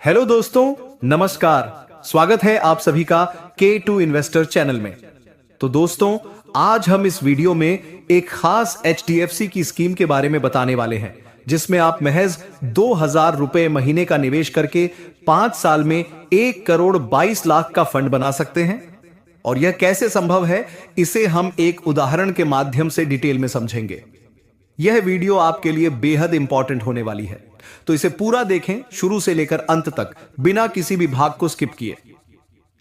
Hello दोस्तों, नमस्कार। स्वागत है आप सभी का K2 इन्वेस्टर चैनल में। तो दोस्तों, आज हम इस वीडियो में एक खास HDFC की स्कीम के बारे में बताने वाले हैं, जिसमें आप महज 2000 रुपए महीने का निवेश करके 5 साल में 1 करोड़ 22 लाख का फंड बना सकते हैं। और यह कैसे संभव है, इसे हम एक उदाहरण के माध्यम से डिटेल में समझेंगे। यह वीडियो आपके लिए बेहद इंपॉर्टेंट होने वाली है, तो इसे पूरा देखें शुरू से लेकर अंत तक, बिना किसी भी भाग को स्किप किए।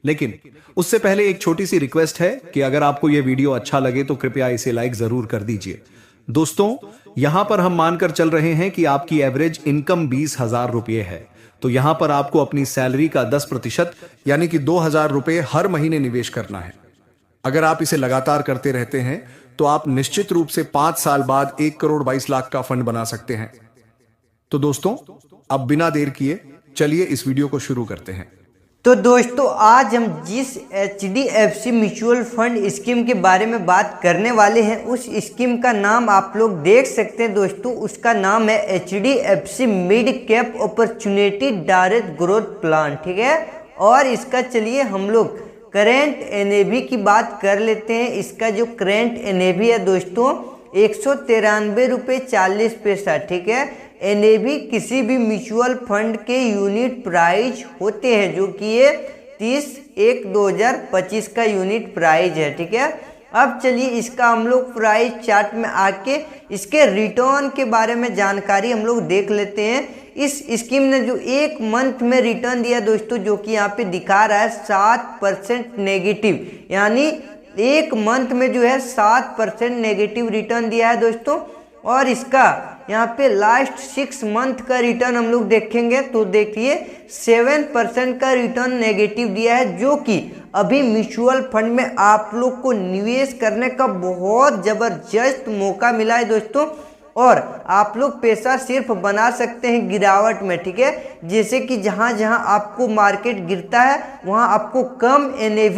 लेकिन उससे पहले एक छोटी सी रिक्वेस्ट है कि अगर आपको यह वीडियो अच्छा लगे तो कृपया इसे लाइक जरूर कर दीजिए। दोस्तों, यहां पर हम मानकर चल रहे हैं कि आपकी एवरेज इनकम 20,000 रुपये है, तो यहां पर आपको अपनी सैलरी का 10% यानी कि 2,000 रुपये हर महीने निवेश करना है। अगर आप इसे लगातार करते रहते हैं तो आप निश्चित रूप से 5 साल बाद 1 करोड़ 22 लाख का फंड बना सकते हैं। तो दोस्तों, अब बिना देर किए चलिए इस वीडियो को शुरू करते हैं। तो दोस्तों, आज हम जिस HDFC म्यूचुअल फंड स्कीम के बारे में बात करने वाले हैं, उस स्कीम का नाम आप लोग देख सकते हैं दोस्तों। उसका नाम है HDFC mid cap opportunity direct growth plan, ठीक है। और इसका चलिए हम लोग करेंट NAV की बात कर लेते हैं। इसका जो करेंट NAV है दोस्तों 193 रुपये 40 पैसा, ठीक है। NAV किसी भी म्यूचुअल फंड के यूनिट प्राइस होते हैं, जो कि ये 30/1/2025 का यूनिट प्राइस है, ठीक है। अब चलिए इसका हम लोग प्राइस चार्ट में आके इसके रिटर्न के बारे में जानकारी हम लोग देख लेते हैं। इस स्कीम ने जो 1 मंथ में रिटर्न दिया दोस्तों, जो कि यहाँ पे दिखा रहा है 7% नेगेटिव, यानी 1 मंथ में जो है 7% नेगेटिव रिटर्न दिया है दोस्तों। और इसका यहाँ पे लास्ट 6 मंथ का रिटर्न हम लोग देखेंगे तो देखिए 7% का रिटर्न नेगेटिव दिया है, जो कि अभी म्यूचुअल फंड में आप लोग को निवेश करने का बहुत जबरदस्त मौका मिला है दोस्तों। और आप लोग पैसा सिर्फ बना सकते हैं गिरावट में, ठीक है। जैसे कि जहां जहां आपको मार्केट गिरता है वहां आपको कम NAV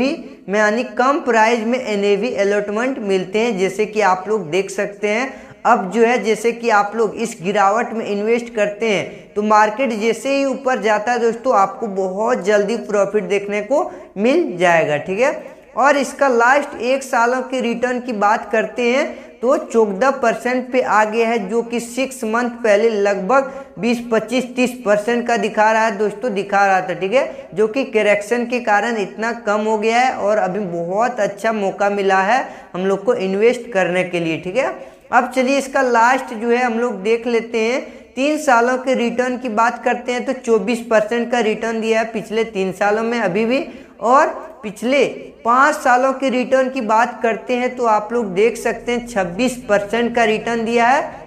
में यानी कम प्राइस में NAV अलॉटमेंट मिलते हैं, जैसे कि आप लोग देख सकते हैं। अब जो है जैसे कि आप लोग इस गिरावट में इन्वेस्ट करते हैं तो मार्केट जैसे ही ऊपर जाता है दोस्तों, आपको बहुत जल्दी प्रॉफिट देखने को मिल जाएगा, ठीक है। और इसका लास्ट 1 सालों के रिटर्न की बात करते हैं तो 14% पे आ गया है, जो कि 6 मंथ पहले लगभग 20-25-30% का दिखा रहा है दोस्तों, दिखा रहा था, ठीक है। जो कि करेक्शन के कारण इतना कम हो गया है और अभी बहुत अच्छा मौका मिला है हम लोग को इन्वेस्ट करने के लिए, ठीक है। अब चलिए इसका लास्ट जो है हम लोग देख लेते हैं। 3 सालों के रिटर्न की बात करते हैं तो 24% का रिटर्न दिया है पिछले 3 सालों में अभी भी। और पिछले 5 सालों के रिटर्न की बात करते हैं तो आप लोग देख सकते हैं 26% का रिटर्न दिया है।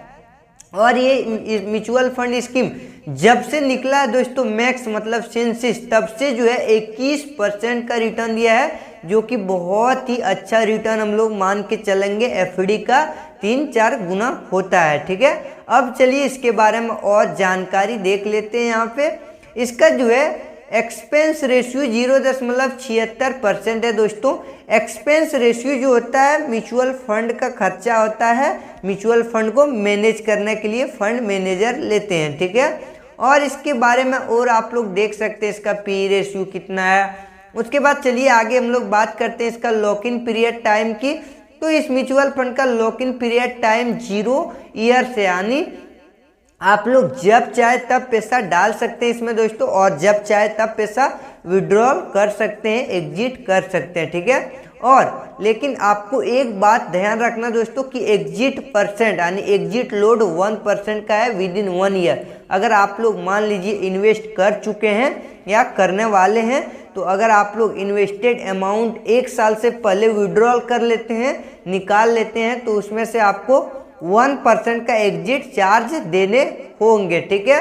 और ये म्यूचुअल फंड स्कीम जब से निकला है दोस्तों मैक्स मतलब सेंसिस, तब से जो है 21% का रिटर्न दिया है, जो कि बहुत ही अच्छा रिटर्न हम लोग मान के चलेंगे। FD का 3-4 गुना होता है, ठीक है। अब चलिए इसके बारे में और जानकारी देख लेते हैं। यहाँ पे इसका जो है एक्सपेंस रेशियो 0.76% है दोस्तों। एक्सपेंस रेशियो जो होता है म्यूचुअल फंड का खर्चा होता है, म्यूचुअल फंड को मैनेज करने के लिए फंड मैनेजर लेते हैं, ठीक है। और इसके बारे में और आप लोग देख सकते हैं इसका PE रेशियो कितना है। उसके बाद चलिए आगे हम लोग बात करते हैं इसका लॉक इन पीरियड टाइम की। तो इस म्यूचुअल फंड का lock in period time 0 year से, यानी आप लोग जब चाहे तब पैसा डाल सकते हैं इसमें दोस्तों, और जब चाहे तब पैसा विड्रॉल कर सकते हैं, एग्जिट कर सकते हैं, ठीक है। और लेकिन आपको एक बात ध्यान रखना दोस्तों कि एग्जिट परसेंट यानी एग्जिट लोड 1% का है विदिन 1 ईयर। अगर आप लोग मान लीजिए इन्वेस्ट कर चुके हैं या करने वाले हैं, तो अगर आप लोग इन्वेस्टेड अमाउंट 1 साल से पहले विड्रॉल कर लेते हैं, निकाल लेते हैं, तो उसमें से आपको 1% का एग्जिट चार्ज देने होंगे, ठीक है।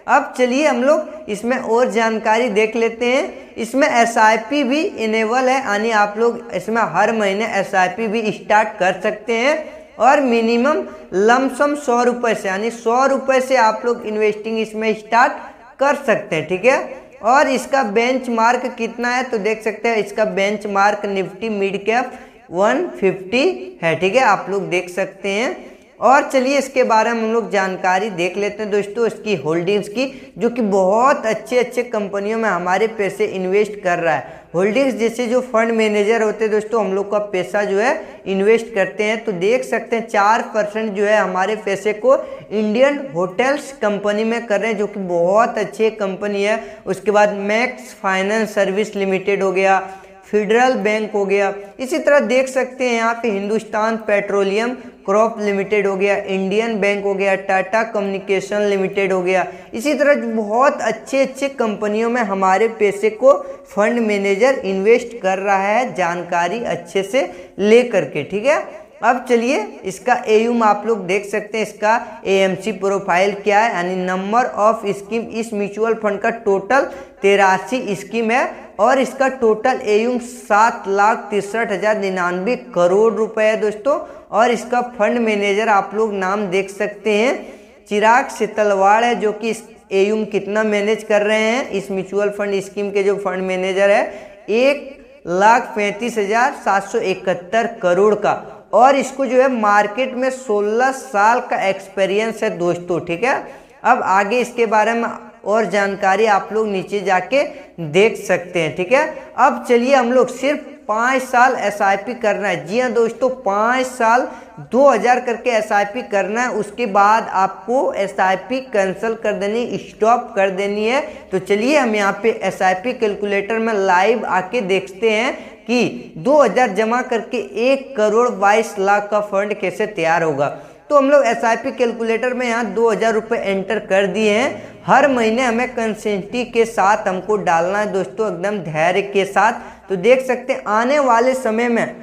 अब चलिए हम लोग इसमें और जानकारी देख लेते हैं। इसमें SIP भी इनेबल है, यानी आप लोग इसमें हर महीने SIP भी स्टार्ट कर सकते हैं। और मिनिमम लमसम 100 रुपये से, यानी 100 रुपये से आप लोग इन्वेस्टिंग इसमें स्टार्ट कर सकते हैं, ठीक है। और इसका बेंचमार्क कितना है तो देख सकते हैं, इसका बेंचमार्क निफ्टी मिड कैप 150 है, ठीक है, आप लोग देख सकते हैं। और चलिए इसके बारे में हम लोग जानकारी देख लेते हैं दोस्तों, इसकी होल्डिंग्स की, जो कि बहुत अच्छे अच्छे कंपनियों में हमारे पैसे इन्वेस्ट कर रहा है। होल्डिंग्स जैसे जो फंड मैनेजर होते हैं दोस्तों, हम लोग का पैसा जो है इन्वेस्ट करते हैं, तो देख सकते हैं 4% जो है हमारे पैसे को इंडियन होटल्स कंपनी में कर रहे हैं, जो कि बहुत अच्छी कंपनी है। उसके बाद मैक्स फाइनेंस सर्विस लिमिटेड हो गया, फेडरल बैंक हो गया, इसी तरह देख सकते हैं यहाँ पे हिंदुस्तान पेट्रोलियम क्रॉप लिमिटेड हो गया, इंडियन बैंक हो गया, टाटा कम्युनिकेशन लिमिटेड हो गया। इसी तरह बहुत अच्छे अच्छे कंपनियों में हमारे पैसे को फंड मैनेजर इन्वेस्ट कर रहा है, जानकारी अच्छे से ले करके, ठीक है। अब चलिए इसका एयूम आप लोग देख सकते हैं, इसका एएमसी प्रोफाइल क्या है, यानी नंबर ऑफ स्कीम। इस म्यूचुअल फंड का टोटल 83 स्कीम है और इसका टोटल एयूम 7,63,099 करोड़ रुपए है दोस्तों। और इसका फंड मैनेजर आप लोग नाम देख सकते हैं, चिराग सेतलवाड़ है, जो कि इस एयूम कितना मैनेज कर रहे हैं, इस म्यूचुअल फंड स्कीम के जो फंड मैनेजर है 1,35,771 करोड़ का। और इसको जो है मार्केट में 16 साल का एक्सपीरियंस है दोस्तों, ठीक है। अब आगे इसके बारे में और जानकारी आप लोग नीचे जाके देख सकते हैं, ठीक है। अब चलिए हम लोग सिर्फ 5 साल SIP करना है। जी हाँ दोस्तों, 5 साल 2000 करके SIP करना है, उसके बाद आपको SIP कैंसिल कर देनी, स्टॉप कर देनी है। तो चलिए हम यहाँ पे SIP कैलकुलेटर में लाइव आके देखते हैं कि 2000 जमा करके 1,22,00,000 का फंड कैसे तैयार होगा। तो हम लोग SIP कैलकुलेटर में यहाँ 2000 रुपये एंटर कर दिए हैं। हर महीने हमें कंसिस्टेंसी के साथ हमको डालना है दोस्तों, एकदम धैर्य के साथ। तो देख सकते हैं आने वाले समय में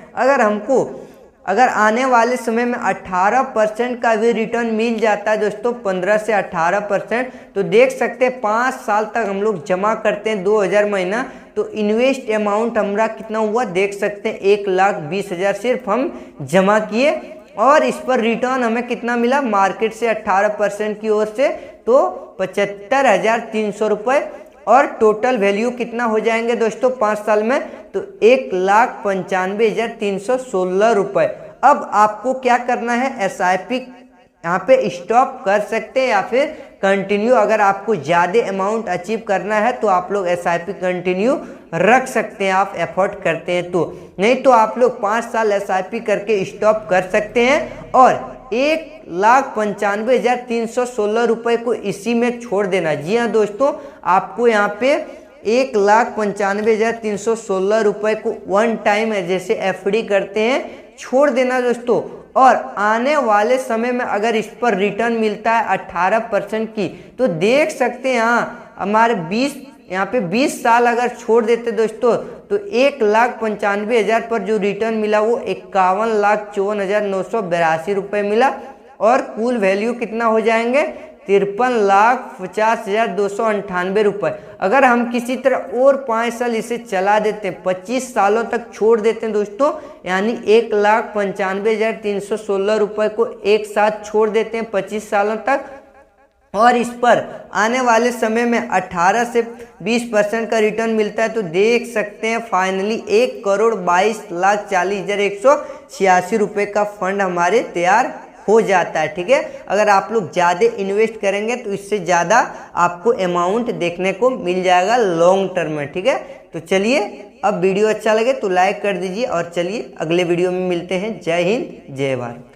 अगर आने वाले समय में 18% का भी रिटर्न मिल जाता है दोस्तों, 15 से 18%, तो देख सकते हैं 5 साल तक हम लोग जमा करते हैं 2000 महीना, तो इन्वेस्ट अमाउंट हमारा कितना हुआ देख सकते हैं, 1,20,000 सिर्फ हम जमा किए और इस पर रिटर्न हमें कितना मिला मार्केट से 18% की ओर से, तो 75,300 रुपये। और टोटल वैल्यू कितना हो जाएंगे दोस्तों 5 साल में, तो 1,95,316 रुपये। अब आपको क्या करना है, SIP यहाँ पे स्टॉप कर सकते हैं या फिर कंटिन्यू। अगर आपको ज़्यादा अमाउंट अचीव करना है तो आप लोग SIP कंटिन्यू रख सकते हैं, आप एफर्ट करते हैं तो, नहीं तो आप लोग 5 साल SIP करके स्टॉप कर सकते हैं और 1,95,316 रुपये को इसी में छोड़ देना। जी हाँ दोस्तों, आपको यहाँ पे 1,95,316 रुपये को वन टाइम जैसे FD करते हैं छोड़ देना दोस्तों। और आने वाले समय में अगर इस पर रिटर्न मिलता है 18% की, तो देख सकते हैं यहाँ हमारे 20 साल अगर छोड़ देते दोस्तों, तो 1,95,000 पर जो रिटर्न मिला वो 51,54,982 रुपये मिला। और कुल वैल्यू कितना हो जाएंगे 53,50,298 रुपये। अगर हम किसी तरह और 5 साल इसे चला देते हैं, 25 सालों तक छोड़ देते हैं दोस्तों, यानी 1,95,316 रुपये को एक साथ छोड़ देते हैं 25 सालों तक, और इस पर आने वाले समय में 18 से 20% का रिटर्न मिलता है, तो देख सकते हैं फाइनली 1,22,40,186 रुपये का फंड हमारे तैयार हो जाता है, ठीक है। अगर आप लोग ज़्यादा इन्वेस्ट करेंगे तो इससे ज़्यादा आपको अमाउंट देखने को मिल जाएगा लॉन्ग टर्म में, ठीक है। तो चलिए, अब वीडियो अच्छा लगे तो लाइक कर दीजिए और चलिए अगले वीडियो में मिलते हैं। जय हिंद, जय भारत।